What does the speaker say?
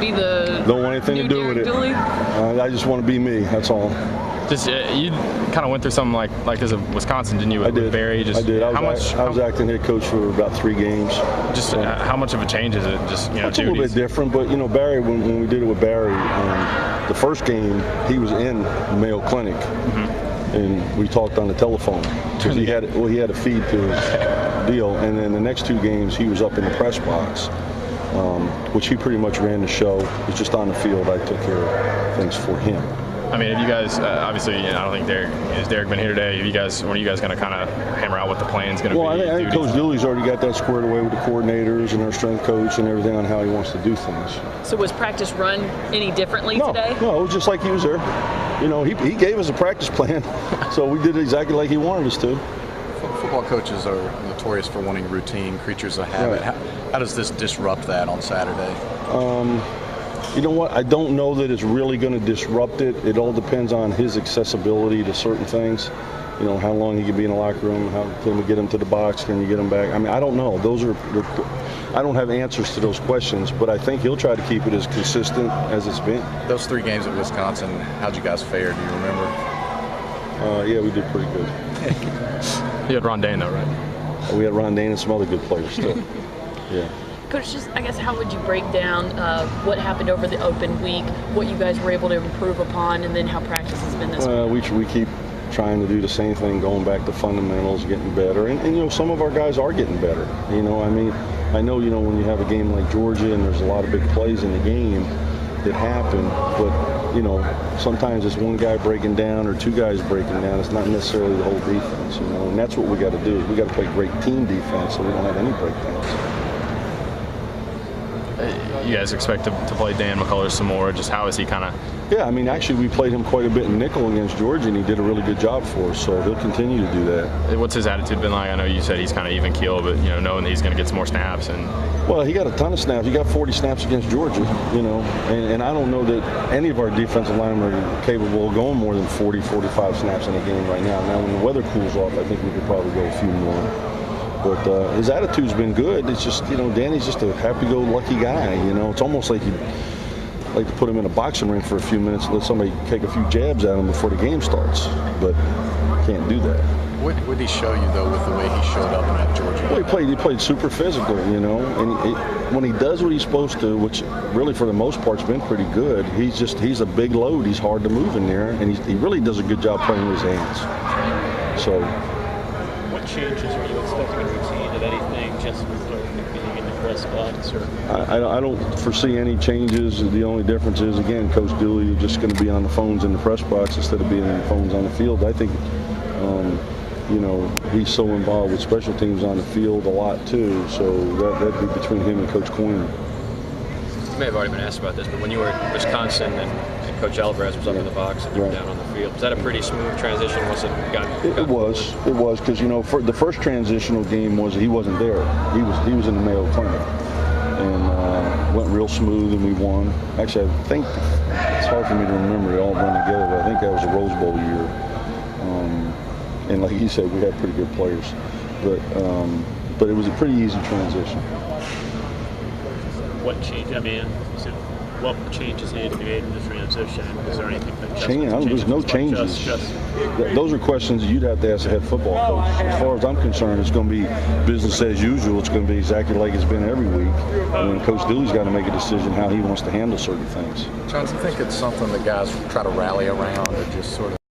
be the don't want anything to do with it. I just want to be me. That's all. Just you kind of went through something like this at Wisconsin, didn't you? I did. With Barry. I did. I was acting head coach for about 3 games. Just how much of a change is it? Just it's a little bit different, but Barry. When we did it with Barry, the first game he was in Mayo Clinic, and we talked on the telephone because he had a feed to his deal, and then the next 2 games he was up in the press box, which he pretty much ran the show. It was just on the field. I took care of things for him. I mean, have you guys obviously? I don't think Derek been here today. When are you guys going to kind of hammer out what the plan's going to be? Well, I think Coach Dooley's already got that squared away with the coordinators and our strength coach and everything on how he wants to do things. So was practice run any differently today? No, it was just like he was there. He gave us a practice plan, so we did exactly like he wanted us to. Football coaches are notorious for wanting routine, creatures of habit. Right. How does this disrupt that on Saturday? You know what? I don't know that it's really going to disrupt it. It all depends on his accessibility to certain things. How long he can be in the locker room, how can we get him to the box, can you get him back? I mean, I don't know. I don't have answers to those questions, but I think he'll try to keep it as consistent as it's been. Those 3 games at Wisconsin, how'd you guys fare? Do you remember? Yeah, we did pretty good. You had Ron Dane, though, right? We had Ron Dane and some other good players still. Yeah. Coach, I guess, how would you break down what happened over the open week, what you guys were able to improve upon, and then how practice has been this week? We keep trying to do the same thing, going back to fundamentals, getting better. And some of our guys are getting better. I mean, I know, when you have a game like Georgia and there's a lot of big plays in the game that happen, but, sometimes it's one guy breaking down or 2 guys breaking down. It's not necessarily the whole defense, and that's what we got to do. We got to play great team defense so we don't have any breakdowns. You guys expect to play Dan McCullers some more? Just how is he kind of? Yeah, I mean, actually, we played him quite a bit in nickel against Georgia, and he did a really good job for us. So he'll continue to do that. What's his attitude been like? I know you said he's kind of even keel, but knowing that he's going to get some more snaps Well, he got a ton of snaps. He got 40 snaps against Georgia. And I don't know that any of our defensive linemen are capable of going more than 40, 45 snaps in a game right now. Now, when the weather cools off, I think we could probably go a few more. But his attitude's been good. It's just, Danny's just a happy-go-lucky guy. It's almost like you'd like to put him in a boxing ring for a few minutes and let somebody take a few jabs at him before the game starts. But can't do that. What did he show you, though, with the way he showed up in that Georgia game? Well, he played super physical, and when he does what he's supposed to, which really for the most part's been pretty good, he's a big load. He's hard to move in there, and he really does a good job playing with his hands. So. What changes are you expecting in routine, if anything, just with being in the press box? I don't foresee any changes. The only difference is, again, Coach Dooley is just going to be on the phones in the press box instead of being on the phones on the field. I think, he's so involved with special teams on the field a lot, too. So that'd be between him and Coach Coyne. You may have already been asked about this, but when you were at Wisconsin and Coach Alvarez was up in the box and you were down on the field, was that a pretty smooth transition once it got It was, because for the first transitional game he wasn't there. He was in the Mayo Clinic, and went real smooth, and we won. Actually, I think it's hard for me to remember. They all run together, but I think that was a Rose Bowl year. And like you said, we had pretty good players, but it was a pretty easy transition. What changed? I mean, what changes needed to be made in the transition? Is there anything that there's no changes. Those are questions you'd have to ask the head football coach. As far as I'm concerned, it's going to be business as usual. It's going to be exactly like it's been every week. And then Coach Dooley's got to make a decision how he wants to handle certain things. John, do you think it's something the guys try to rally around or just sort of